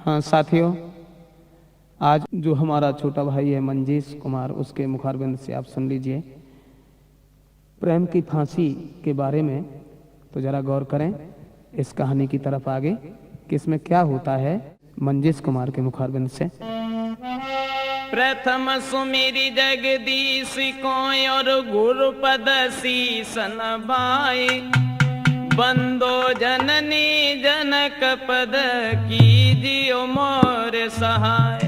हाँ साथियों, आज जो हमारा छोटा भाई है मंजीश कुमार, उसके मुखारबिंद से आप सुन लीजिए प्रेम की फांसी के बारे में। तो जरा गौर करें इस कहानी की तरफ आगे कि इसमें क्या होता है मंजीश कुमार के मुखारबिंद से। प्रथम सुमेरी जगदीश को और गुरुपद शीस नभाए, बंदो जननी जनक पद कीजियो मोर सहाय।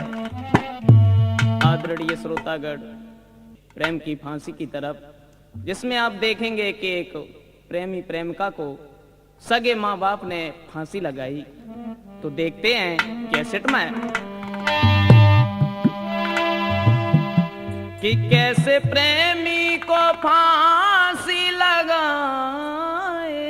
आदरणीय श्रोतागण, प्रेम की फांसी की तरफ, जिसमें आप देखेंगे कि एक प्रेमी प्रेमिका को सगे माँ बाप ने फांसी लगाई। तो देखते हैं कैसेट में कि कैसे प्रेमी को फांसी लगाए,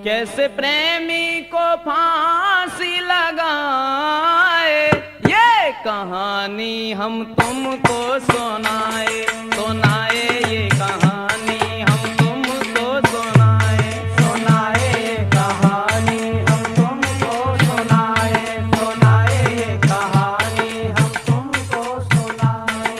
कैसे प्रेमी को फांसी लगाए। ये कहानी हम तुमको सुनाए, सुनाए ये कहानी हम तुमको सुनाए, सुनाए ये कहानी हम तुमको सुनाए, सुनाए ये कहानी हम तुमको सुनाए।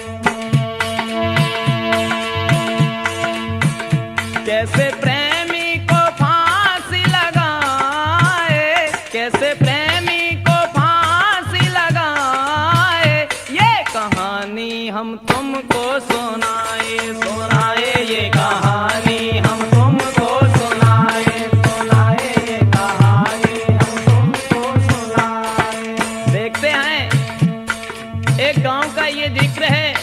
कैसे प्रेमी को फांसी लगाए, कैसे प्रेमी को फांसी लगाए। ये कहानी हम तुमको सुनाए, सुनाए ये कहानी हम तुमको सुनाए, सुनाए ये कहानी हम तुमको सुनाए। देखते हैं एक गांव का ये जिक्र है,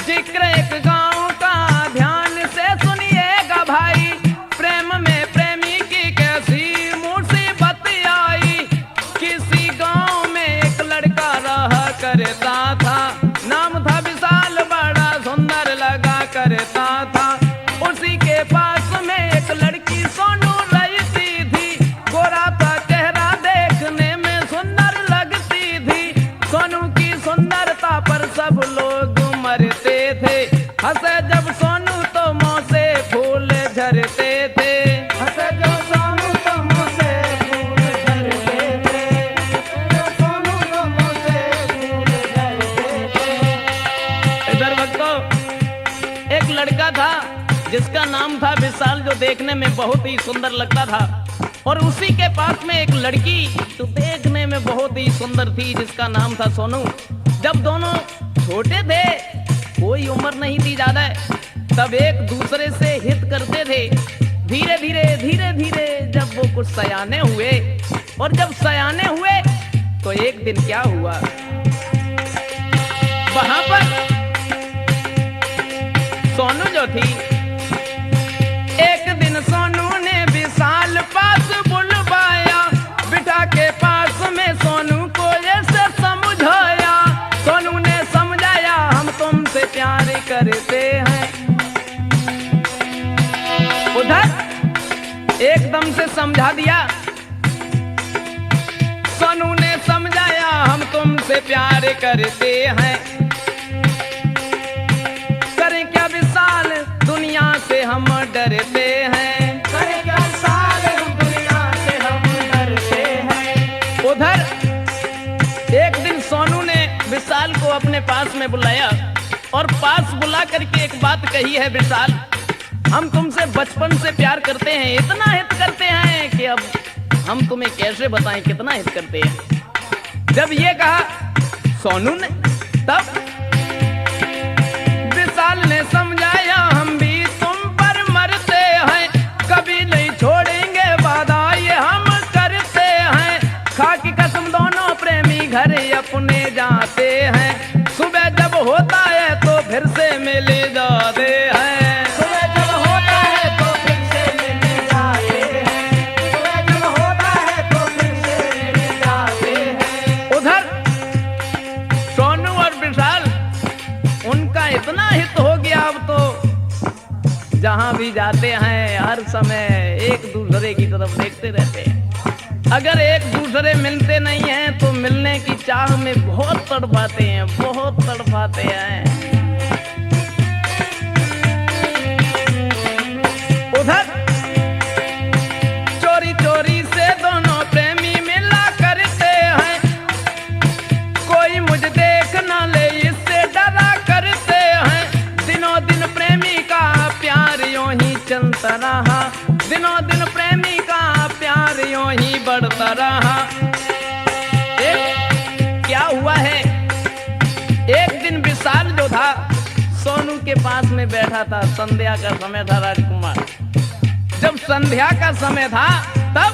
जिक्र एक गांव का, ध्यान से सुनिएगा भाई। प्रेम में प्रेमी की कैसी मुसीबत आई। किसी गांव में एक लड़का रहा करता था, नाम था विशाल, बड़ा सुंदर लगा करता था। उसी के पास में एक लड़की सोनू रहती थी, गोरा था चेहरा देखने में सुंदर लगती थी। सोनू की सुंदरता पर सब लोग मरते थे, हंसे जब सोनू तो मुंह से फूल झरते थे, हंसे जब सोनू तो मुंह से फूल झरते थे, सोनू तो मुंह से फूल झरते थे। इधर भक्तों, एक लड़का था जिसका नाम था विशाल, जो देखने में बहुत ही सुंदर लगता था। और उसी के पास में एक लड़की जो देखने में बहुत ही सुंदर थी, जिसका नाम था सोनू। जब दोनों छोटे थे, कोई उम्र नहीं थी ज्यादा, तब एक दूसरे से हित करते थे। धीरे धीरे धीरे धीरे जब वो कुछ सयाने हुए, और जब सयाने हुए तो एक दिन क्या हुआ, वहां पर सोनू जो थी, एक दिन सोनू ने विशाल पास बुलवाया, बिठा के पास में सोनू को ऐसे समझाया। सोनू ने समझाया हम तुमसे प्यार करते हैं। उधर एकदम से समझा दिया, सोनू ने समझाया हम तुमसे प्यार करते हैं। करें क्या विशाल, दुनिया से हम डरते हैं, करें क्या विशाल, दुनिया से हम डरते हैं। उधर एक दिन सोनू ने विशाल को अपने पास में बुलाया, और पास बुला करके एक बात कही है, विशाल हम तुमसे बचपन से प्यार करते हैं, इतना हित करते हैं कि अब हम तुम्हें कैसे बताएं कितना हित करते हैं। जब ये कहा सोनू ने, तब विशाल ने समझाया हम भी तुम पर मरते हैं, कभी नहीं छोड़ेंगे वादा ये हम करते हैं। खा की कसम दोनों प्रेमी घर अपने जाते हैं, सुबह जब होता है तो फिर से मिले जाते हैं, सुबह जब होता है तो फिर से मिले जाते हैं, सुबह जब होता है तो फिर से मिले जाते हैं। उधर सोनू और विशाल, उनका इतना हित हो गया, अब तो जहां भी जाते हैं हर समय एक दूसरे की तरफ देखते रहते हैं। अगर एक दूसरे मिलते नहीं हैं तो मिलने की चाह में बहुत तड़पाते हैं, बहुत तड़पाते हैं। उधर चोरी चोरी से बढ़ता रहा। क्या हुआ है, एक दिन विशाल जो था सोनू के पास में बैठा था। संध्या का समय था राजकुमार। जब संध्या का समय था तब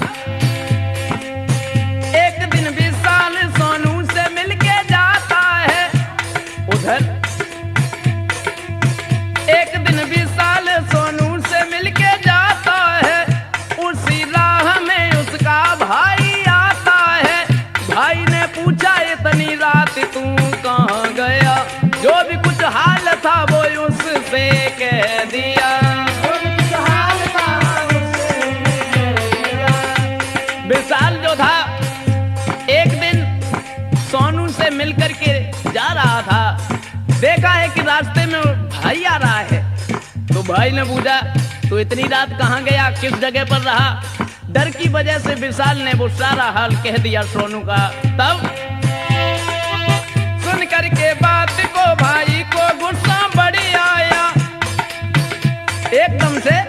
एक दिन विशाल सोनू से मिलके जाता है उधर। एक दिन विशाल सोनू से मिलके जाता है, उसी राह में उसका भाई आता है। भाई ने पूछा इतनी रात तू कहाँ गया, जो भी कुछ हाल था वो उससे कह दिया। विशाल जो था एक दिन सोनू से मिलकर के जा रहा था, देखा है कि रास्ते में भाई आ रहा है। तो भाई ने पूछा तो इतनी रात कहाँ गया, किस जगह पर रहा। डर की वजह से विशाल ने वो सारा हाल कह दिया सोनू का। तब सुन करके बात को भाई को गुस्सा बढ़ी आया। एकदम से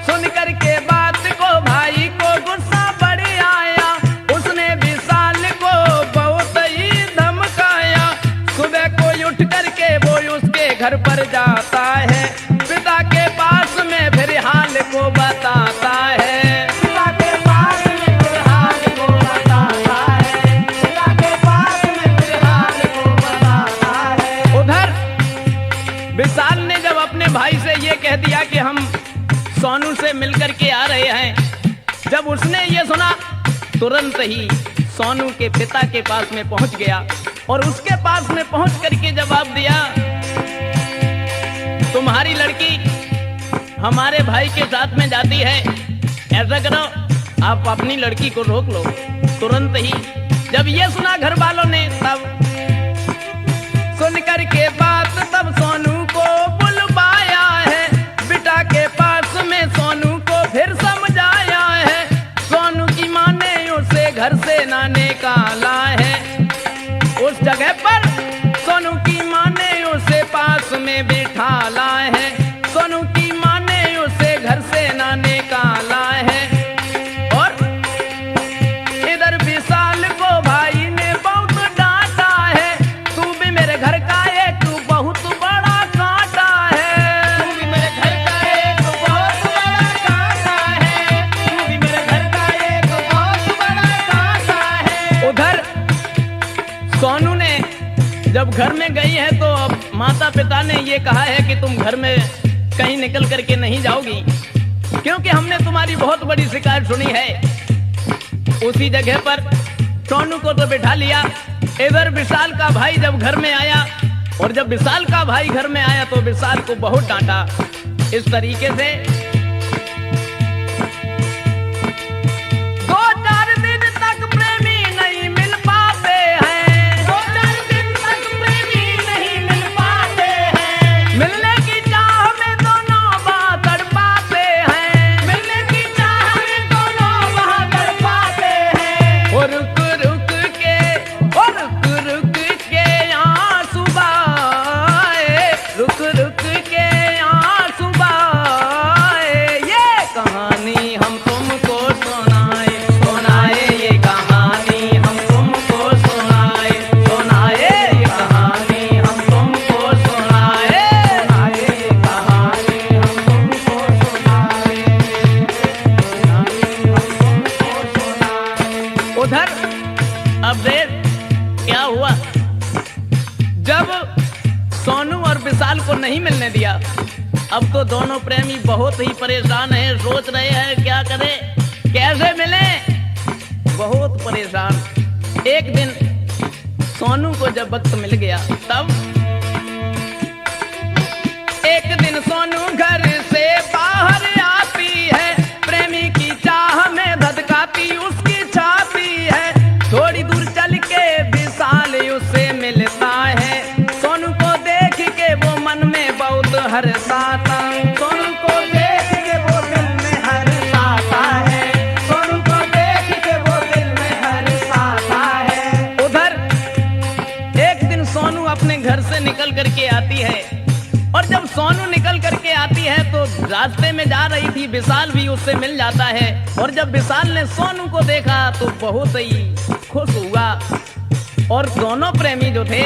सुन करके बात को भाई को गुस्सा बढ़ी आया। उसने विशाल को बहुत ही धमकाया। सुबह को उठ करके वो उसके घर पर जाता है, पिता के पास में फिर हाल को बताता है। पिता के पास में फिर हाल को बताता है। पिता के पास में फिर हाल को बताता है। उधर विशाल ने जब अपने भाई से ये कह दिया कि हम सोनू से मिलकर के आ रहे हैं, जब उसने ये सुना तुरंत ही सोनू के पिता के पास में पहुंच गया और उसके पास में पहुंच करके जवाब दिया, तुम्हारी लड़की हमारे भाई के साथ में जाती है, ऐसा करो आप अपनी लड़की को रोक लो। तुरंत ही जब ये सुना घर वालों ने, तब सुन करके बात तब सोनू को बुलवाया है। बेटा के पास में सोनू को फिर समझाया है। सोनू की माँ ने उसे घर से ना निकाला है। उस जगह पर सोनू की माँ ने उसे पास में बिठाला है। सोनू की माँ ने उसे घर से ना निकाला है। और इधर विशाल को भाई ने बहुत डांटा है, तू भी मेरे घर का एक बहुत बड़ा कांटा है। तू भी मेरे घर का एक बहुत बड़ा कांटा है। तू भी मेरे घर का एक बहुत बड़ा कांटा है। उधर सोनू ने जब घर में गई है तो अब माता पिता ने ये कहा है कि तुम घर में कहीं निकल करके नहीं जाओगी, क्योंकि हमने तुम्हारी बहुत बड़ी शिकायत सुनी है। उसी जगह पर सोनू को तो बिठा लिया। इधर विशाल का भाई जब घर में आया, और जब विशाल का भाई घर में आया तो विशाल को बहुत डांटा। इस तरीके से 2-4 दिन तक प्रेमी नहीं मिल पाते हैं। 2-4 दिन तक प्रेमी नहीं मिल पाते हैं। मिलने की चाह में दोनों बात तड़पाते हैं। मिलने की चाह में दोनों बात तड़पाते हैं। और रुक रुक के आंसू बहाए, रुक रुक के आंसू बहाए। ये कहानी हम तुमको सुनाए, सुनाए ये कहानी हम तुमको सुनाए, सुनाए ये कहानी हम तुमको सुनाए, सुनाए ये कहानी हम तुमको सुनाए, उधर अब देख क्या हुआ। जब सोनू और विशाल को नहीं मिलने दिया, अब तो दोनों प्रेमी बहुत ही परेशान हैं, सोच रहे हैं क्या करें, कैसे मिले, बहुत परेशान। एक दिन सोनू को जब वक्त मिल गया, तब एक दिन सोनू घर से बाहर आती है। प्रेमी की चाह में धधकाती उसकी छाती है। थोड़ी दूर चल के विशाल उससे मिलता है। सोनू को देख के वो मन में बहुत हर्षाता। सोनू को देख के वो दिल में हर्षाता है। सोनू को देख के वो दिल में हर्षाता है। उधर एक दिन सोनू अपने घर से निकल करके आती है, और जब सोनू निकल करके आती है रास्ते में जा रही थी, विशाल भी उससे मिल जाता है। और जब विशाल ने सोनू को देखा तो बहुत ही खुश हुआ। और दोनों प्रेमी जो थे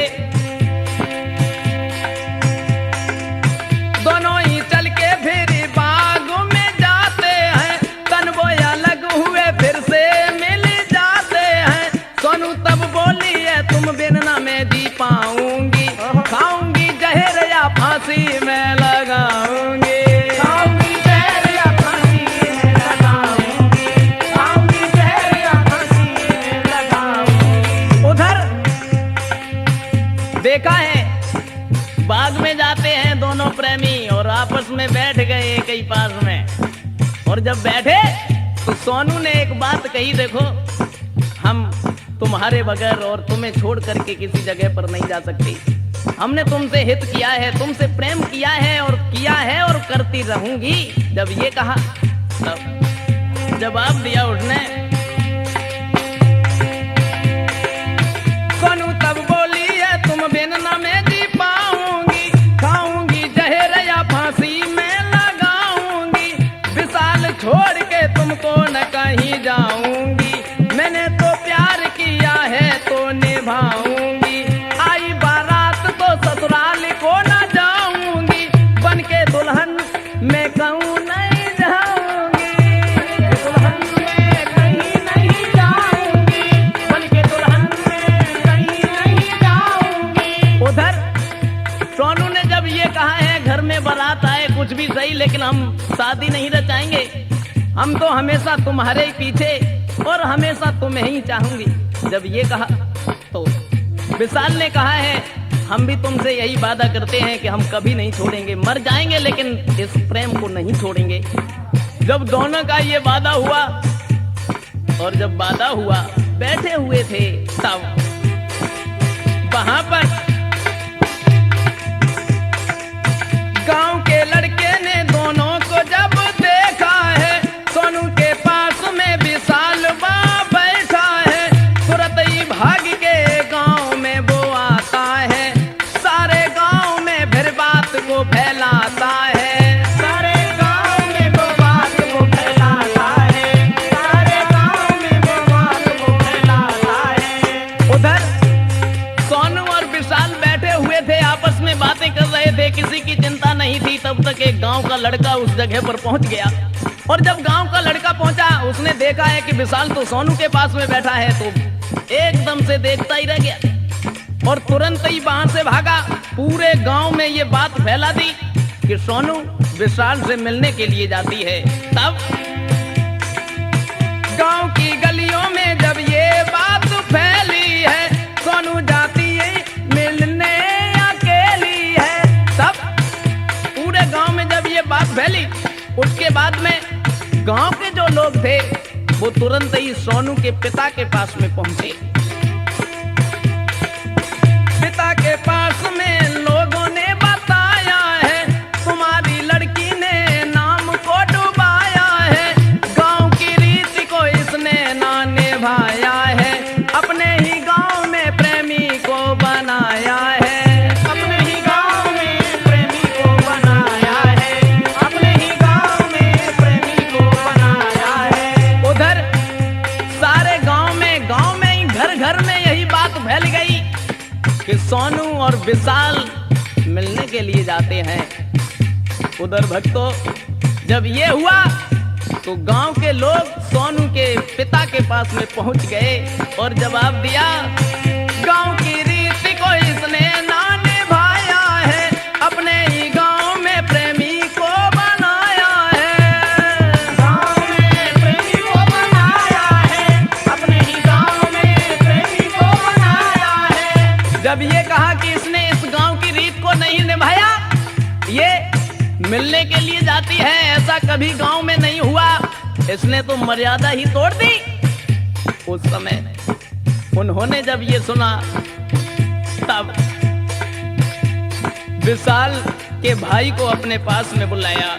दोनों ही चल के फिर बाग में जाते हैं, तन वो अलग हुए फिर से मिल जाते हैं। सोनू तब बोली है तुम बिन ना मैं जी पाऊंगी, खाऊंगी जहर या फांसी में लगाऊंगी। खाऊंगी जहर या फांसी में लगाऊंगी, खाऊंगी जहर या फांसी में लगाऊंगी। उधर देखा है बाग में जाते हैं दोनों प्रेमी और आपस में बैठ गए एक ही पास में। और जब बैठे तो सोनू ने एक बात कही, देखो हम तुम्हारे बगैर और तुम्हें छोड़ करके किसी जगह पर नहीं जा सकती। हमने तुमसे हित किया है, तुमसे प्रेम किया है और करती रहूंगी। जब ये कहा तब जवाब दिया उसने, सोनू तब बोली है तुम बिन ना मैं जी पाऊंगी, खाऊंगी जहर या फांसी में लगाऊंगी। विशाल छोड़ के तुमको न कहीं जाऊंगी, मैंने तो प्यार किया है तो निभाऊंगी। आई बारात तो ससुराल को न जाऊंगी, बन के दुल्हन मैं कहूँ नहीं जाऊंगी। दुल्हन में कहीं नहीं जाऊंगी, बन के दुल्हन में कहीं नहीं जाऊंगी। उधर सोनू ने जब ये कहा है घर में बारात आए कुछ भी सही, लेकिन हम शादी नहीं रचाएंगे, हम तो हमेशा तुम्हारे ही पीछे और हमेशा तुम्हें ही चाहूंगी। जब ये कहा तो विशाल ने कहा है हम भी तुमसे यही वादा करते हैं कि हम कभी नहीं छोड़ेंगे, मर जाएंगे लेकिन इस प्रेम को नहीं छोड़ेंगे। जब दोनों का ये वादा हुआ और जब वादा हुआ बैठे हुए थे तब वहां पर गांव के लड़के ने दोनों को जब देखा है, सोनू के पास में विशाल बैठा है, तुरंत ही भाग के गांव में वो आता है, सारे गांव में फिर बात को फैलाता है। सारे गांव में वो बात को फैलाता है, सारे गांव में वो बात को फैलाता है। उधर सोनू और विशाल बैठे हुए थे, आपस में बातें कर रहे थे, किसी की चिंता नहीं थी। तब तक एक गांव का लड़का उस जगह पर पहुंच गया। और जब गांव का लड़का पहुंचा उसने देखा है कि विशाल तो सोनू के पास में बैठा है, तो एकदम से देखता ही रह गया और तुरंत ही वहां से भागा। पूरे गांव में ये बात फैला दी कि सोनू विशाल से मिलने के लिए जाती है। तब गांव की गलियों में जब ये बात फैली है, सोनू जाती है मिलने अकेली है। तब पूरे गांव में जब ये बात फैली, उसके बाद में गांव के जो लोग थे वो तुरंत ही सोनू के पिता के पास में पहुंचे। पिता के पास में लोगों ने बताया है तुम्हारी लड़की ने नाम को डुबाया है, गांव की रीति को इसने ना निभाया है, अपने ही गांव में प्रेमी को बनाया है, अपने ही गांव में प्रेमी को बनाया है, अपने ही गांव में प्रेमी को बनाया है। उधर सारे गांव में ही घर घर में यही बात फैल गई कि सोनू और विशाल मिलने के लिए जाते हैं। उधर भक्तों जब ये हुआ तो गांव के लोग सोनू के पिता के पास में पहुंच गए और जवाब दिया, गांव की रीति को इसने ना निभाया है, अपने ही गांव में प्रेमी को बनाया है, गांव में प्रेमी को बनाया है, अपने ही गांव में प्रेमी को बनाया है। जब ये कहा कि इसने इस गांव की रीत को नहीं निभाया, ये मिलने के लिए जाती है, ऐसा कभी गांव में नहीं हुआ, इसने तो मर्यादा ही तोड़ दी। उस समय उन्होंने जब ये सुना तब विशाल के भाई को अपने पास में बुलाया।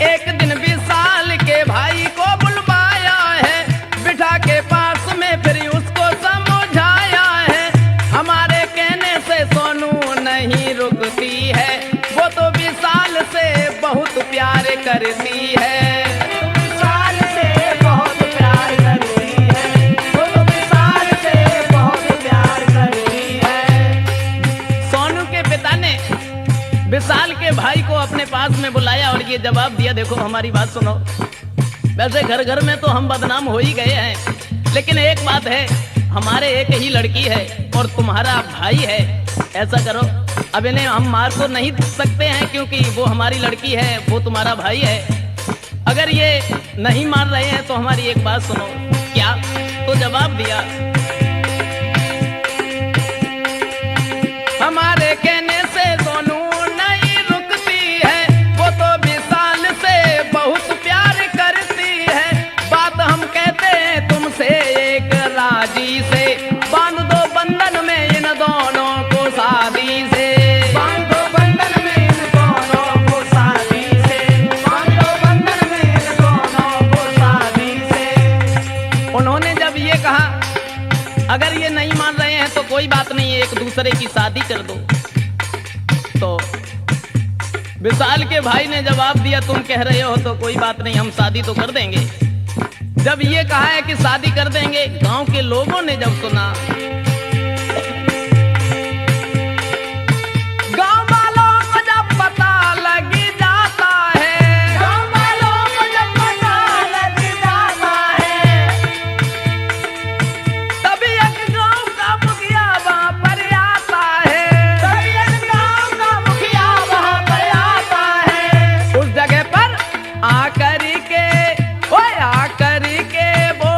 एक दिन विशाल के भाई को बुलवाया है, बिठा के पास में फिर उसको समझाया है, हमारे कहने से सोनू नहीं रुकती है, बहुत प्यार करती है। विशाल से बहुत प्यार करती है, वो तो विशाल से बहुत प्यार करती है। सोनू के पिता ने विशाल के भाई को अपने पास में बुलाया और ये जवाब दिया, देखो हमारी बात सुनो, वैसे घर घर में तो हम बदनाम हो ही गए हैं, लेकिन एक बात है, हमारे एक ही लड़की है और तुम्हारा भाई है। ऐसा करो, अब इन्हें हम मार तो नहीं सकते हैं क्योंकि वो हमारी लड़की है, वो तुम्हारा भाई है। अगर ये नहीं मार रहे हैं तो हमारी एक बात सुनो। क्या? तो जवाब दिया, हमारे कहने से सोनू नहीं रुकती है, वो तो विशाल से बहुत प्यार करती है। बात हम कहते हैं तुमसे एक राजी से, बांध दो बंधन में इन दोनों को शादी से। बांध दो बंधन में इन दोनों को शादी से, बांध दो बंधन में इन दोनों को शादी से। उन्होंने जब ये कहा, अगर ये नहीं मान रहे हैं तो कोई बात नहीं है, एक दूसरे की शादी कर दो। तो विशाल के भाई ने जवाब दिया, तुम कह रहे हो तो कोई बात नहीं, हम शादी तो कर देंगे। जब ये कहा है कि शादी कर देंगे, गांव के लोगों ने जब सुना, गांव वालों को जब पता लग जाता है, गाँव वालों को जब पता लग जाता है, तभी एक गांव का मुखिया वहां पर आता है। तभी एक गाँव का मुखिया वहाँ पर आता है। उस जगह पर आकर के, ओए आकर के वो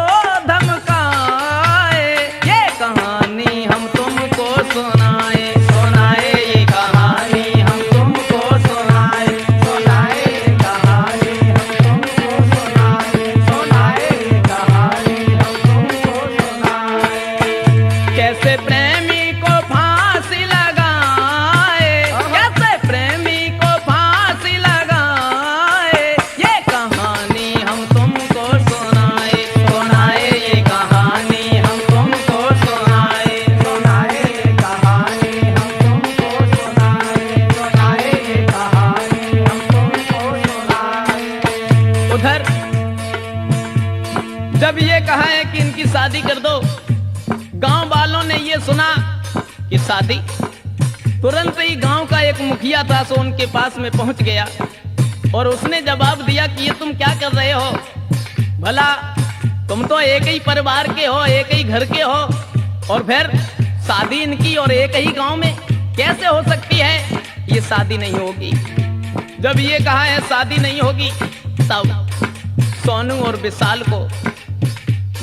धमकाए, ये कहानी हम तुमको सुनाए, सुनाए ये कहानी हम तुमको सुनाए, सुनाए ये कहानी हम तुमको सुनाए, सुनाए ये कहानी हम तुमको सुनाए। कैसे प्रेमी को फांसी लगाए, कैसे प्रेमी को फांसी लगाए, ये कहानी हम तुमको सुनाए, सुनाए ये कहानी हम तुमको सुनाए। सुनाए ये कहानी हम तुमको सुनाए, सुनाए ये कहानी हम तुमको सुनाए। उधर जब ये कहा है कि इनकी शादी कर दो, गांव वालों ने ये सुना कि शादी, तुरंत ही गांव का एक मुखिया था सो उनके पास में पहुंच गया और उसने जवाब दिया कि ये तुम क्या कर रहे हो, भला तुम तो एक ही परिवार के हो, एक ही घर के हो, और फिर शादी इनकी और एक ही गांव में कैसे हो सकती है, ये शादी नहीं होगी। जब ये कहा है शादी नहीं होगी, तब सोनू और विशाल को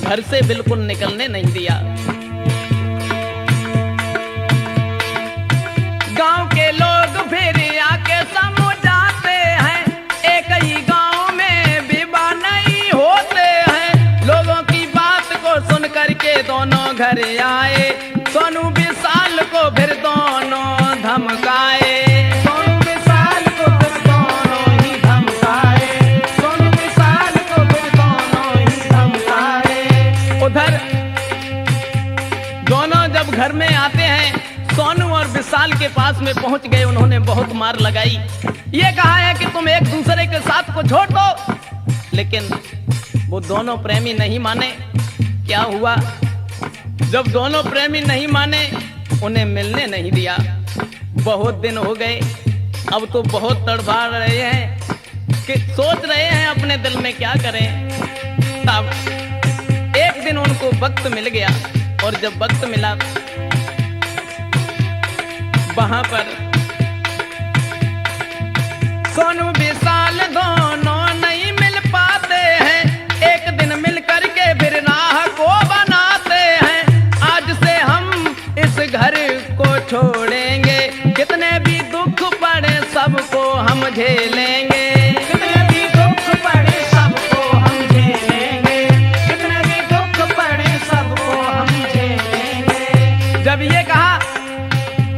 घर से बिल्कुल निकलने नहीं दिया। गांव के लोग फिर आके समझाते हैं, एक ही गांव में विवाह नहीं होते हैं। लोगों की बात को सुन करके दोनों घर आए, सोनू विशाल को फिर दोनों धमकाए। सोनू विशाल को फिर दोनों ही धमकाए, सोनू विशाल को फिर दोनों ही धमकाए। उधर दोनों जब घर में आते हैं, सोनू और विशाल के पास में पहुंच गए, उन्होंने बहुत मार लगाई। ये कहा है कि तुम एक दूसरे के साथ को छोड़ दो, लेकिन वो दोनों प्रेमी नहीं माने। क्या हुआ? जब दोनों प्रेमी नहीं माने, उन्हें मिलने नहीं दिया। बहुत दिन हो गए, अब तो बहुत तड़फा रहे हैं कि सोच रहे हैं अपने दिल में क्या करें। तब एक दिन उनको वक्त मिल गया, और जब वक्त मिला, वहां पर सोनू विशाल दोनों नहीं मिल पाते हैं। एक दिन मिल करके फिर राह को बनाते हैं। आज से हम इस घर को छोड़ेंगे, कितने भी दुख पड़े सबको हम झेलेंगे। कितने भी दुख पड़े सबको हम झेलेंगे, कितने भी दुख पड़े सबको हम झेलेंगे। जब ये कहा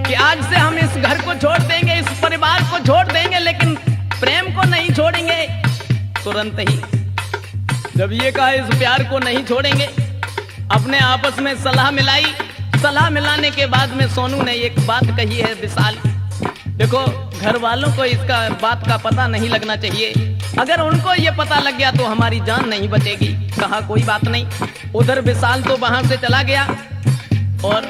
कि आज से हम इस घर को छोड़ देंगे, इस परिवार को छोड़ देंगे, लेकिन प्रेम को नहीं छोड़ेंगे, तुरंत ही जब ये कहा इस प्यार को नहीं छोड़ेंगे, अपने आपस में सलाह मिलाई। सलाह मिलाने के बाद में सोनू ने एक बात कही है, विशाल देखो घर वालों को इसका बात का पता नहीं लगना चाहिए। अगर उनको ये पता लग गया तो हमारी जान नहीं बचेगी। कहा कोई बात नहीं। उधर विशाल तो वहां से चला गया और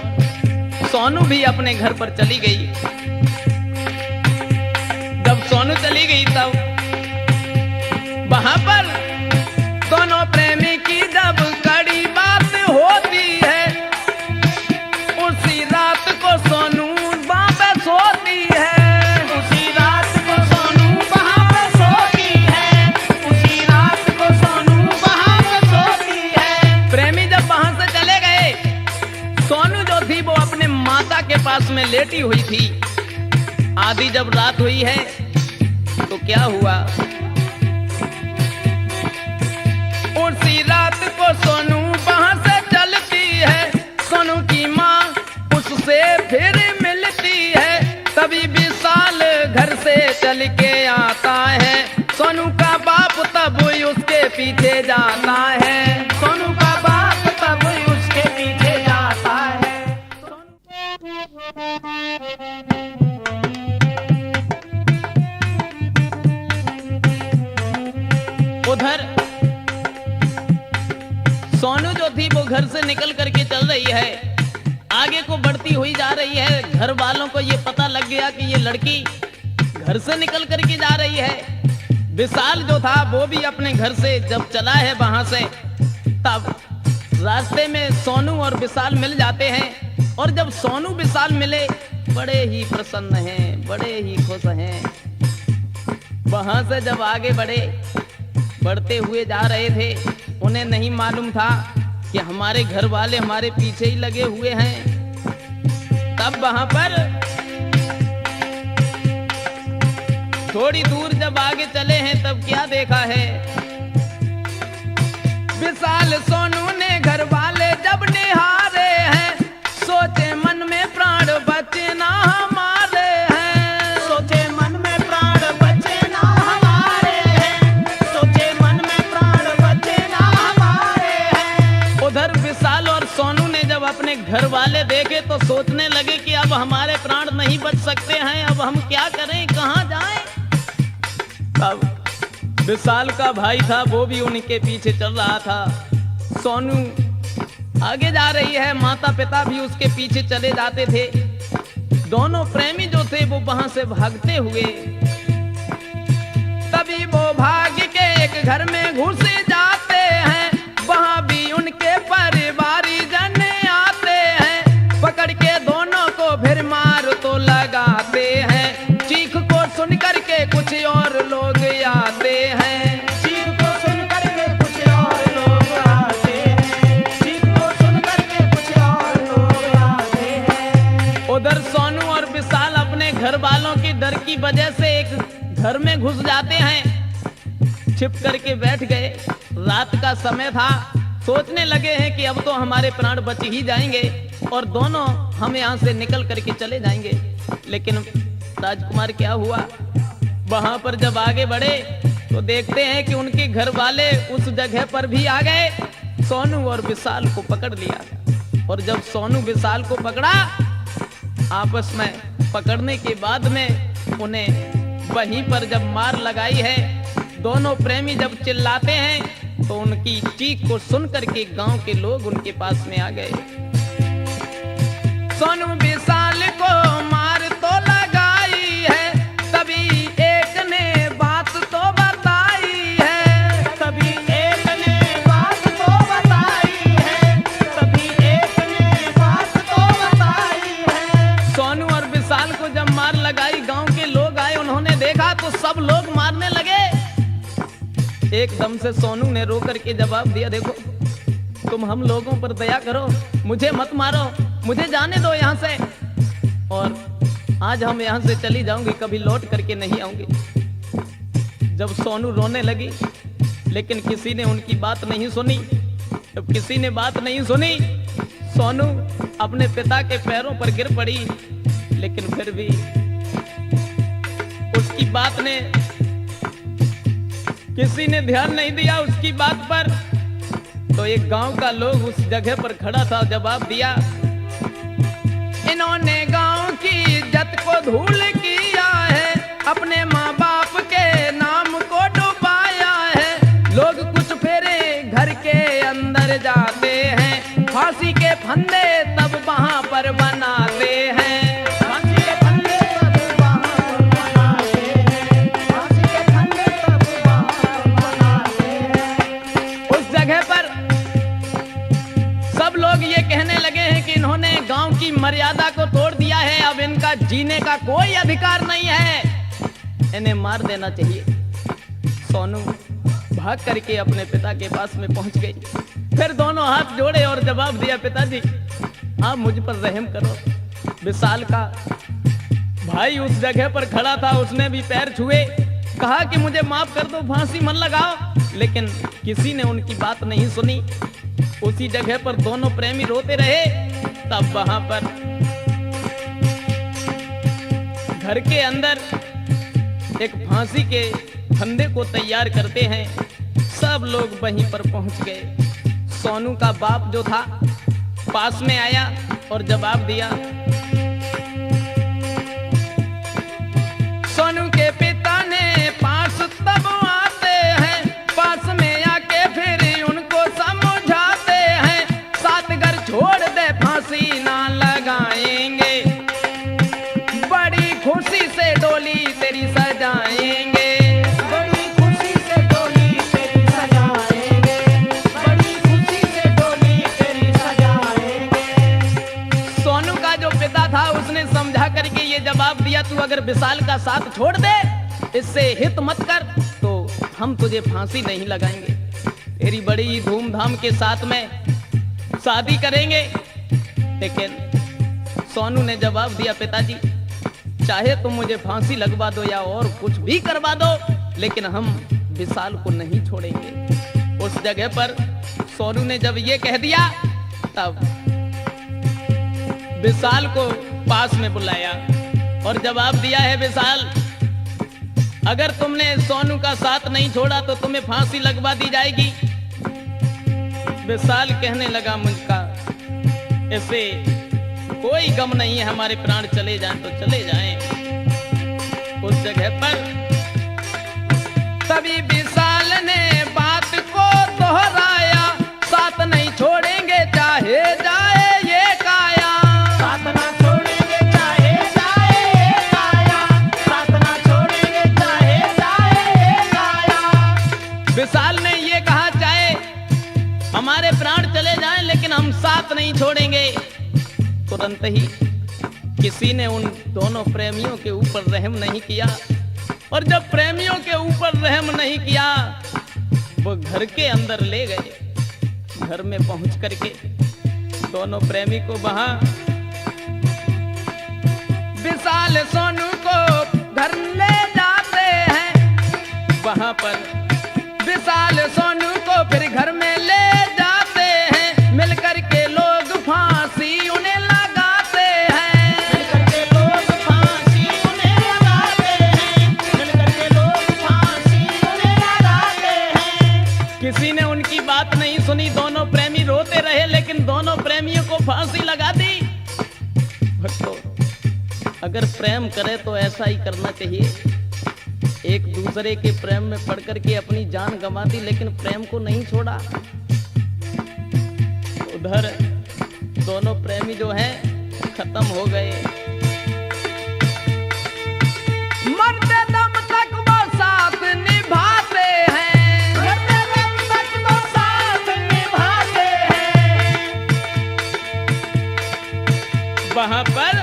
सोनू भी अपने घर पर चली गई। जब सोनू चली गई तब वहां पर दोनों प्रेमी की जब कड़ी बात होती है, उसी रात को सोनू वहां पे सोती है। उसी रात को सोनू वहां पे सोती है। उसी रात को सोनू वहां पे सोती है। प्रेमी जब वहां से चले गए, सोनू जो थी वो अपने माता के पास में लेटी हुई थी। आधी जब रात हुई है तो क्या हुआ, उसी रात को सोनू वहां से चलती है। सोनू की माँ उससे फिर मिलती है। तभी विशाल घर से चल के आता है। सोनू का बाप तब उसके पीछे जाता है। सोनू का बाप तब उसके पीछे जाता है। उधर सोनू जो थी वो घर से निकल करके चल रही है, आगे को बढ़ती हुई जा रही है। घर वालों को ये पता लग गया कि ये लड़की घर से निकल करके जा रही है। विशाल जो था वो भी अपने घर से जब चला है वहां से, तब रास्ते में सोनू और विशाल मिल जाते हैं। और जब सोनू विशाल मिले, बड़े ही प्रसन्न हैं, बड़े ही खुश हैं। वहां से जब आगे बढ़ते हुए जा रहे थे, उन्हें नहीं मालूम था कि हमारे घर वाले हमारे पीछे ही लगे हुए हैं। तब वहां पर थोड़ी दूर जब आगे चले हैं तब क्या देखा है, विशाल सोनू ने घर वाले जब निहारे हैं, सोचे मन में प्राण बचे ना हमारे हैं। सोचे मन में प्राण बचे ना हमारे हैं। सोचे मन में प्राण बचे ना हमारे हैं। उधर विशाल और सोनू ने जब अपने घर वाले देखे तो सोचने लगे कि अब हमारे प्राण नहीं बच सकते हैं, अब हम क्या करें, कहां जाएं। तब विशाल का भाई था वो भी उनके पीछे चल रहा था। सोनू आगे जा रही है, माता पिता भी उसके पीछे चले जाते थे। दोनों प्रेमी जो थे वो वहां से भागते हुए, तभी वो भाग के एक घर में घुस जाते हैं। वहां भी उनके परिवारी जन आते हैं, पकड़ के दोनों को फिर मार तो लगाते हैं। चीख को सुन करके कुछ और लोग आते हैं। चीख को सुन करके कुछ और लोग आते हैं। चीख को सुन करके कुछ और लोग आते हैं। उधर सोनू और विशाल अपने घर वालों के डर की वजह से एक घर में घुस जाते हैं, छिप करके बैठ गए। रात का समय था, सोचने लगे हैं कि अब तो हमारे प्राण बच ही जाएंगे और दोनों हम यहाँ से निकल करके चले जाएंगे। लेकिन राजकुमार क्या हुआ, वहां पर जब आगे बढ़े तो देखते हैं कि उनके घर वाले उस जगह पर भी आ गए। सोनू और विशाल को पकड़ लिया और जब सोनू विशाल को पकड़ा, आपस में पकड़ने के बाद में उन्हें वहीं पर जब मार लगाई है, दोनों प्रेमी जब चिल्लाते हैं तो उनकी चीख को सुन करके गांव के लोग उनके पास में आ गए। सोनू विशाल को मार तो लगाई है, तभी एक ने बात तो बताई है। तभी एक ने बात तो बताई है। तभी एक ने बात तो बताई है। सोनू और विशाल को जब मार लगाई, गांव के लोग आए, उन्होंने देखा तो सब लोग मारने लगे। एकदम से सोनू ने रो करके जवाब दिया, देखो तुम हम लोगों पर दया करो, मुझे मत मारो, मुझे जाने दो यहाँ से, और आज हम यहाँ से चली जाऊंगी, कभी लौट करके नहीं आऊंगी। जब सोनू रोने लगी, लेकिन किसी ने उनकी बात नहीं सुनी। जब किसी ने बात नहीं सुनी, सोनू अपने पिता के पैरों पर गिर पड़ी, लेकिन फिर भी उसकी बात ने किसी ने ध्यान नहीं दिया उसकी बात पर। तो एक गांव का लोग उस जगह पर खड़ा था, जवाब दिया, इन्होंने गांव की इज्जत को धूल किया है, अपने माँ बाप के नाम को डुबाया है। लोग कुछ फेरे घर के अंदर जाते हैं, फांसी के फंदे तब वहां पर बनाते हैं। फांसी के फंदे तब वहां पर बनाते हैं, फांसी के फंदे तब वहां पर बनाते हैं। उस जगह पर सब लोग ये कहने लगे हैं कि इन्होंने गांव की मर्यादा को तोड़ दिया है, अब इनका जीने का कोई अधिकार नहीं है, इन्हें मार देना चाहिए। सोनू भाग करके अपने पिता के पास में पहुंच गई, फिर दोनों हाथ जोड़े और जवाब दिया, पिताजी आप मुझ पर रहम करो। विशाल का भाई उस जगह पर खड़ा था, उसने भी पैर छुए, कहा कि मुझे माफ कर दो, फांसी मत लगाओ, लेकिन किसी ने उनकी बात नहीं सुनी। उसी जगह पर दोनों प्रेमी रोते रहे। तब वहां पर घर के अंदर एक फांसी के फंदे को तैयार करते हैं। सब लोग वहीं पर पहुंच गए। सोनू का बाप जो था पास में आया और जवाब दिया। सोनू के पिता ने पास तब आते हैं, पास में आके फिर उनको समझाते हैं, सात घर छोड़ दे फांसी ना लगाएंगे, बड़ी खुशी से डोली तेरी सजाएंगे। बड़ी खुशी से डोली तेरी सजाएंगे, बड़ी खुशी से डोली तेरी सजाएंगे। सोनू का जो पिता था उसने समझा करके ये जवाब दिया, तू अगर विशाल का साथ छोड़ दे, इससे हित मत कर, तो हम तुझे फांसी नहीं लगाएंगे, तेरी बड़ी धूमधाम के साथ में शादी करेंगे। लेकिन सोनू ने जवाब दिया, पिताजी चाहे तुम मुझे फांसी लगवा दो या और कुछ भी करवा दो, लेकिन हम विशाल को नहीं छोड़ेंगे। उस जगह पर सोनू ने जब ये कह दिया, तब विशाल को पास में बुलाया और जवाब दिया है, विशाल अगर तुमने सोनू का साथ नहीं छोड़ा तो तुम्हें फांसी लगवा दी जाएगी। विशाल कहने लगा, मुझका ऐसे कोई गम नहीं है, हमारे प्राण चले जाएं तो चले जाएं। उस जगह पर तभी विशाल ने बात को दोहराया, साथ नहीं छोड़ेंगे चाहे जाए ये काया। साथ ना छोड़ेंगे चाहे जाए ये काया, साथ ना छोड़ेंगे चाहे जाए ये काया। विशाल ने ये कहा, चाहे हमारे प्राण चले जाएं लेकिन हम साथ नहीं छोड़ेंगे। तुरंत ही किसी ने उन दोनों प्रेमियों के ऊपर रहम नहीं किया, और जब प्रेमियों के ऊपर रहम नहीं किया, वो घर के अंदर ले गए। घर में पहुंच करके दोनों प्रेमी को वहां विशाल सोनू को घर ले जाते हैं। वहां पर विशाल सोनू को फिर घर में ले जाते हैं, मिलकर के लोग फांसी उन्हें लगाते हैं। मिलकर के लोग फांसी उन्हें लगाते हैं, मिलकर के लोग फांसी उन्हें लगाते हैं। किसी ने उनकी बात नहीं सुनी, दोनों प्रेमी रोते रहे, लेकिन दोनों प्रेमियों को फांसी लगा दी। भक्तों, अगर प्रेम करे तो ऐसा ही करना चाहिए। एक दूसरे के प्रेम में पड़ करके अपनी जान गंवा दी, लेकिन प्रेम को नहीं छोड़ा। उधर दोनों प्रेमी जो हैं खत्म हो गए। मरते दम तक वो साथ निभाते हैं, मरते दम तक तो साथ निभाते हैं। वहां पर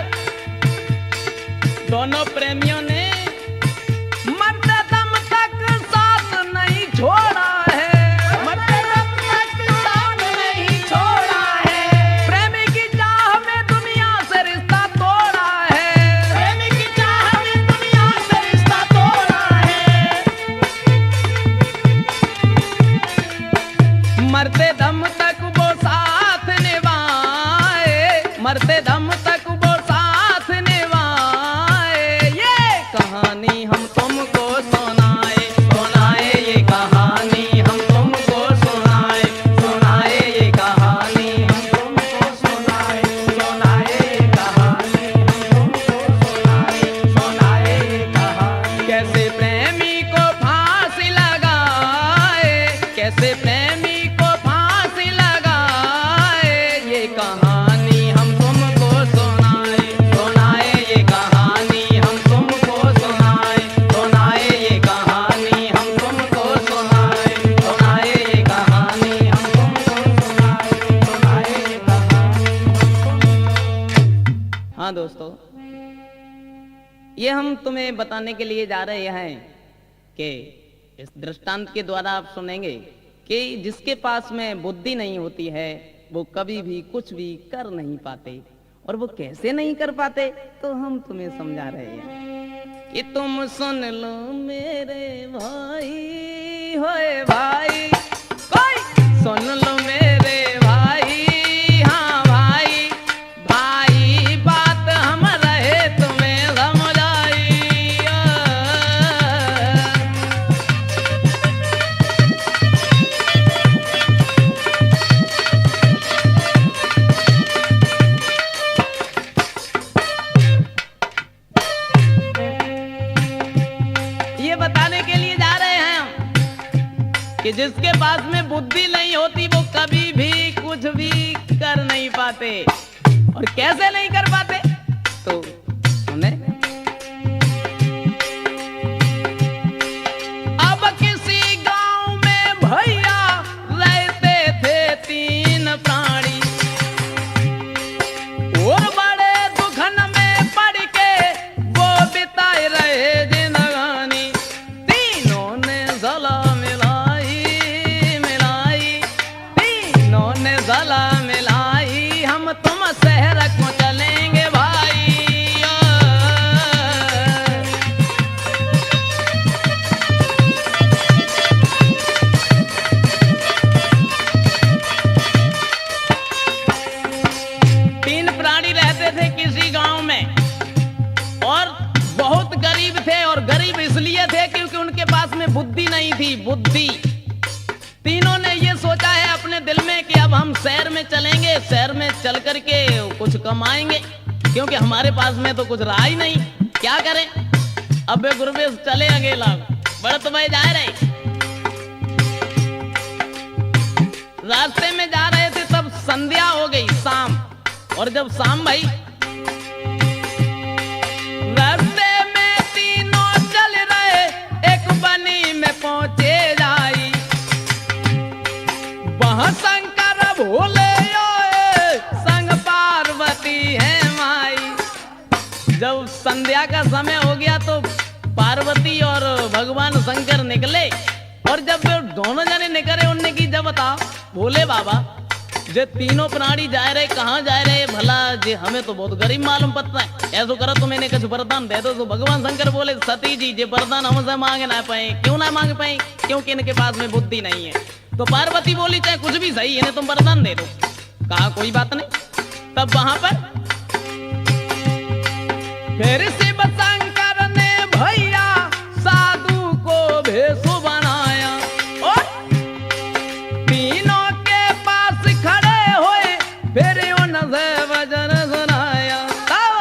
दोनों प्रेमियों ने मरते दम तक साथ नहीं छोड़ा है, मरते दम तक साथ नहीं छोड़ा है। प्रेमी की चाह में दुनिया से रिश्ता तोड़ा है, प्रेमी की चाह में दुनिया से रिश्ता तोड़ा है। मरते दम तक वो साथ निभाए, मरते दम तक वो साथ निभाए। ये कहानी हम तुमको सुनाए, सुनाए ये कहानी हम तुमको सुनाए, सुनाए ये कहानी हम तुमको सुनाए, सुनाए ये कहानी हम तुमको सुनाए, सुनाए ये कहानी कैसे प्रेमी को फांसी लगाए, ये कहानी हम तुमको सुनाए, सुनाए ये कहानी हम तुमको सुनाए, सुनाए ये कहानी हम तुमको सुनाए, सुनाए ये कहानी हम तुमको सुनाए, सुनाए ये कहानी। हाँ दोस्तों, ये हम तुम्हें बताने के लिए जा रहे हैं कि इस दृष्टांत के द्वारा आप सुनेंगे कि जिसके पास में बुद्धि नहीं होती है वो कभी भी कुछ भी कर नहीं पाते। और वो कैसे नहीं कर पाते तो हम तुम्हें समझा रहे हैं कि तुम सुन लो मेरे भाई, होए भाई, कोई सुन लो मेरे भाई, हाँ भाई, भाई बात हम रहे तुम्हें समझाई। ये बताने के लिए जा रहे हैं हम कि जिसके पास में बुद्धि नहीं होती वो कभी भी कुछ भी कर नहीं पाते। और कैसे नहीं कर पाते तो सुने। अब किसी गांव में भैया रहते थे 3 प्राणी, और बड़े दुखन में पड़ के वो बिताए रहे जिंदगानी। तीनों ने सलाह मिलाई मिलाई, तीनों ने सलाह मिलाई, हम तुम शहर को चलेंगे भाई। तीन प्राणी रहते थे किसी गांव में और बहुत गरीब थे। और गरीब इसलिए थे क्योंकि उनके पास में बुद्धि नहीं थी, बुद्धि। तीनों ने ये सोचा है अपने दिल में कि अब हम शहर में चलेंगे, शहर में चल करके कुछ कमाएंगे, क्योंकि हमारे पास में तो कुछ रहा ही नहीं। क्या करें, अब वे गुरुवेश चले अकेला, बढ़त भाई जा रहे। रास्ते में जा रहे थे तब संध्या हो गई, शाम। और जब शाम भाई रास्ते में तीनों चल रहे, एक बनी में पहुंचे जाई। वहां शंकर भोले आए, संग पार्वती है माई। जब संध्या का समय हो गया तो पार्वती और भगवान शंकर निकले। और जब वे दोनों जने निकले, उनने की जब बताओ भोले बाबा जे तीनों प्राणी जा रहे, कहाँ जा रहे भला जे, हमें तो बहुत गरीब मालूम पड़ता है। ऐसा करो तो मैंने कुछ वरदान दे दो। तो भगवान शंकर बोले सती जी जे वरदान हमसे मांग ना पाए। क्यों ना मांग पाए? क्योंकि इनके पास में बुद्धि नहीं है। तो पार्वती बोली चाहे कुछ भी सही, इन्हें तुम वरदान दे दो। कहा कोई बात नहीं। तब वहां पर फिर शिव शंकर ने भैया साधु को भेषु बनाया, और तीनों के पास खड़े हुए, फिर उनसे वचन सुनाया। तब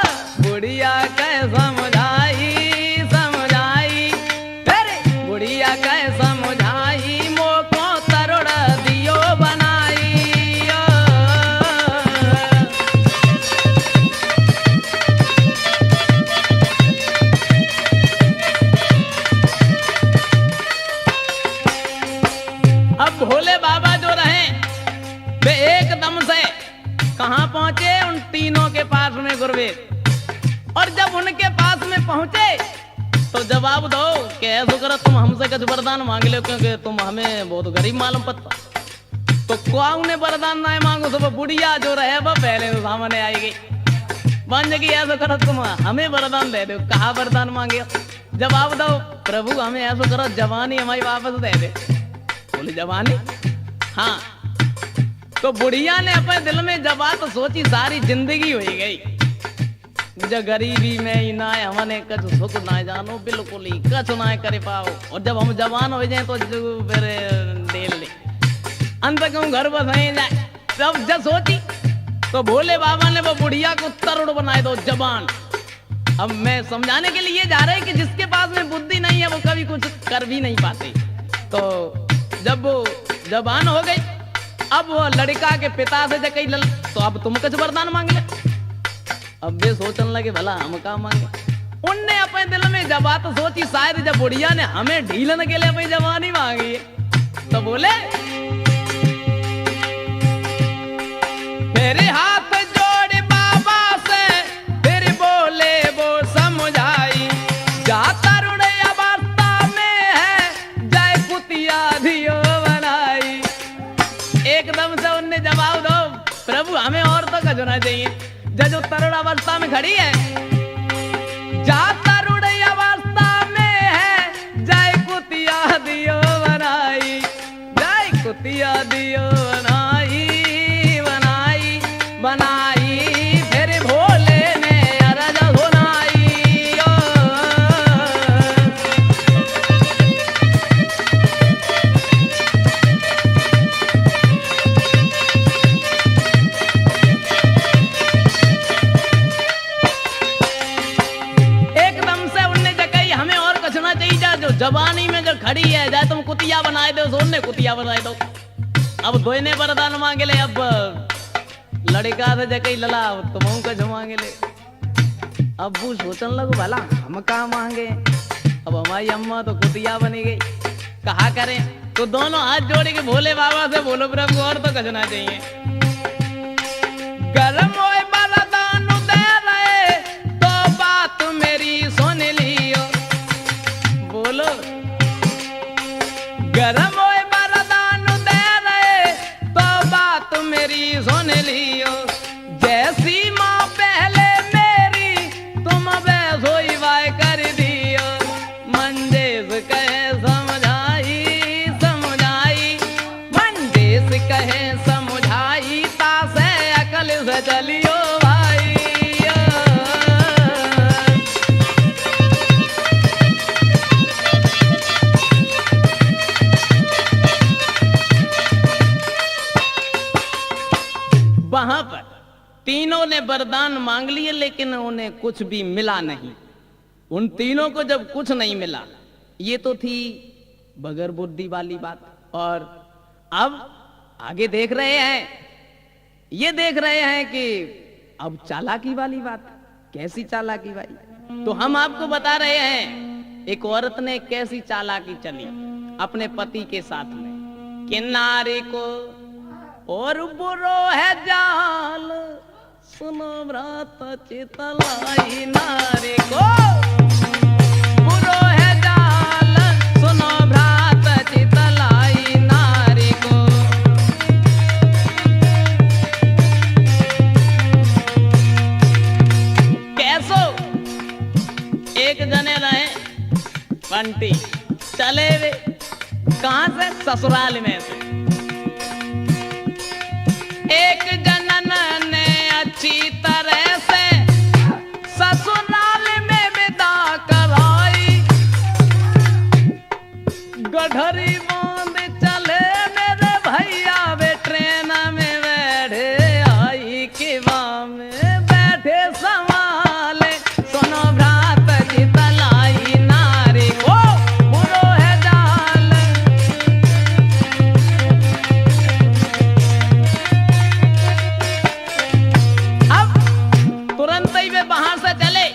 बुढ़िया कह समझाई समझाई, फिर बुढ़िया कह समझाई, मोको तरुण दियो बनाई। अब भोले बाबा जो रहे वे एकदम से कहां पहुंचे, उन तीनों के पास में गुरुवेश। और जब उनके पास में पहुंचे तो जवाब दो कि ऐसा करो तुम हमसे कुछ वरदान मांग लो, क्योंकि तुम हमें बहुत गरीब मालूम पड़ता। तो कौन ने वरदान ना मांगो, तो बुढ़िया जो रहे वो पहले तो सामने आएगी। बन जाएगी ऐसा करो तुम हमें वरदान दे दो। कहा वरदान मांगे? जवाब दो प्रभु, हमें ऐसा करो जवानी हमारी वापस दे दे। बोले जवानी? हाँ। तो बुढ़िया ने अपने दिल में जब बात सोची, सारी जिंदगी हो गई जो गरीबी में ही ना हमने कुछ सुख ना जानो, बिल्कुल ही कुछ ना करे पाओ। और जब हम जवान हो जाए तो फिर डेल ले अंत क्यों घर बसाए जाए। जब जब सोची तो भोले बाबा ने वो बुढ़िया को तरुण बनाए दो, जवान। अब मैं समझाने के लिए जा रहे कि जिसके पास में बुद्धि नहीं है वो कभी कुछ कर भी नहीं पाते। तो जब वो जवान हो गई, अब वो लड़का के पिता से जकई लल, तो अब तुम कुछ वरदान मांग ले। अब वे सोचने लगे भला हम का मांगे। उनने अपने दिल में जब बात सोची, शायद जब बुढ़िया ने हमें ढीलन के लिए अपनी जवानी मांगी है, तो बोले मेरे हाथ जोड़ बाबा से, फिर बोले वो समझाई, जा तरुण अवस्था में है, जय कुतिया धियो बनाई। एकदम से उनने जवाब दो, प्रभु हमें और तो खजना चाहिए, जो तरुण अवस्था में खड़ी है, जा तरुण अवस्था में है, जय कुतिया दियो बनाई, जय कुतिया दियो बनाई, बनाई बनाई, फिर भोले ने अरज सुनाई। ओ जवानी में जो खड़ी है, जाए तुम कुतिया बनाए दो, सोने कुतिया बनाए दो। अब दोने वरदान मांगे ले, अब लड़का से जकई लला, तुम कुछ मांगे ले। अब वो सोचने लगो भला हम कहा मांगे, अब हमारी अम्मा तो कुतिया बनी गई, कहा करें। तो दोनों हाथ जोड़ के भोले बाबा से बोलो प्रभु और तो कछना चाहिए। गरम होए वरदान दे रहे, तो बात मेरी सुन लियो, बोलो गरम होए वरदान दे रहे, तो बात मेरी सुन लियो, जैसी माँ पहले मेरी, तुम वैसो ही वाय कर दियो। मंजेश कहे समझाई समझाई, मंजेश कहे समझाई, तासे अकल से चलियो भाई। वहां पर तीनों ने वरदान मांग लिए, लेकिन उन्हें कुछ भी मिला नहीं। उन तीनों को जब कुछ नहीं मिला, ये तो थी बगैर बुद्धि वाली बात। और अब आगे देख रहे हैं, ये देख रहे हैं कि अब चालाकी वाली बात। कैसी चालाकी भाई? तो हम आपको बता रहे हैं, एक औरत ने कैसी चालाकी चली अपने पति के साथ में, कि नारी को और बुरो है जाल, सुनो व्रत चितलाई, नारी को बुरो है जाल, सुनो व्रत चितलाई, नारी को। कैसो एक जने रहे बंटी, चले वे कहां से? ससुराल में से। एक जनन ने अच्छी तरह से ससुराल में विदा कराई, गठरी बांध चले मेरे भैया, वे ट्रेन में बैठे आई, किवा में बैठे संभाले, सुनो भ्रात चितलाई, नारी को बुरो है जाल। बाहर से चले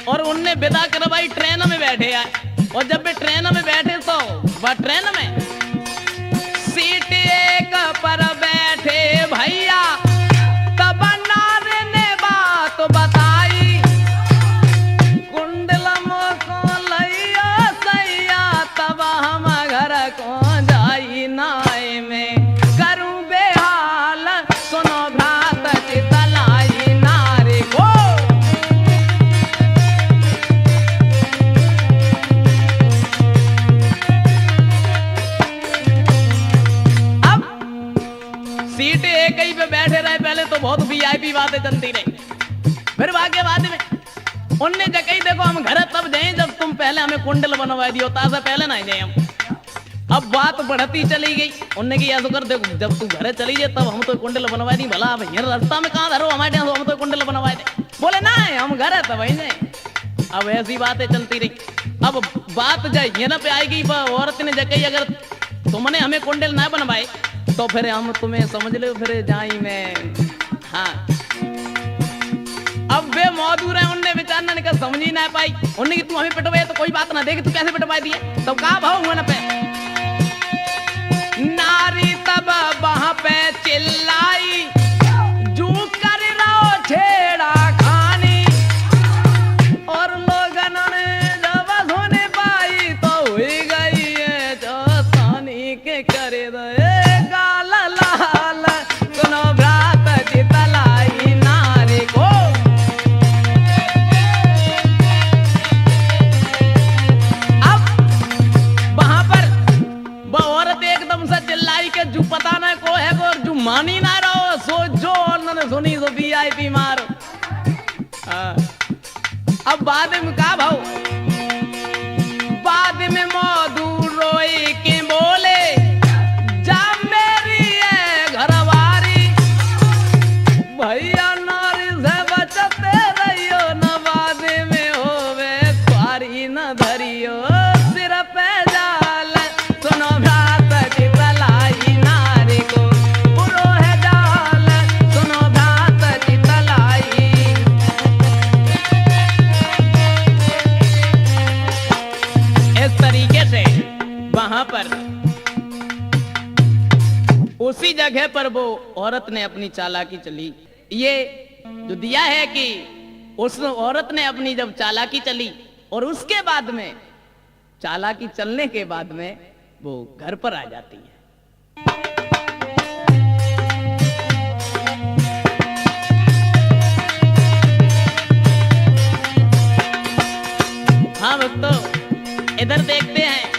और उनने विदा करवाई, ट्रेन में बैठे आए। और जब वे ट्रेन में बैठे तो वह ट्रेन में सीट एक पर बैठे भैया, तब नारे ने बात बताई, कुंडल को लैया सैया, तब हम घर को जाई, नाय में करूं बेहाल, सुनो भ्रात चितलाई, नारी को। सीट एक ही पे बैठे रहे, पहले तो बहुत वीआईपी बातें चलती रही। फिर भाग्य बाद में उनने जगह देखो हम घर तब जाए जब तुम पहले हमें कुंडल बनवा दियो, ताजा पहले ना जाए हम। अब बात बढ़ती चली गई, उनने की ऐसा कर देखो जब तू घर चली जाए तब हम तो कुंडल बनवा दी, भला भैया रास्ता में कहाँ धरो हमारे यहाँ, हम तो कुंडल बनवा दे। बोले ना हम घर है तब जाए। अब ऐसी बातें चलती रही। अब बात जाए ये ना पे आएगी, औरत ने जगह अगर तुमने हमें कुंडल ना बनवाए तो फिर हम तुम्हें समझ लो फिर जाई में। हाँ अब वे मौजूद है उनने बेचारा ने समझ ही ना पाई, उनने कि तू हमें पिटवाए तो कोई बात ना देख तू कैसे पिटवा दिए, तो का भाव हुआ ना पे नारी तब वहां पे चिल्लाई जू कर रहो छेड़ा खानी, और लोगन ने जब सुन पाई तो हुई गई है जो सानी के करे दे गाल लाल सुनो भ्रात चितलाई नारी को। अब वहां पर वो औरत एकदम से चिल्लाई के जू पता ना को है और जू मानी ना रहो सो जो उन्होंने सुनी तो वीआईपी मारो। अब बाद में का भाव, बाद में मौदू रोई के बोले जा मेरी है घरवारी, भैया नारी से बचते रहियो न बाद में होवे स्वारी न धरियो सिर पे जाल सुनो भ्रात चितलाई नारी को, पुरो है जाल सुनो भ्रात चितलाई। इस तरीके से वहां पर उसी जगह पर वो औरत ने अपनी चालाकी चली। ये जो दिया है कि उस औरत ने अपनी जब चालाकी चली और उसके बाद में चालाकी चलने के बाद में वो घर पर आ जाती है। हाँ भक्तों इधर देखते हैं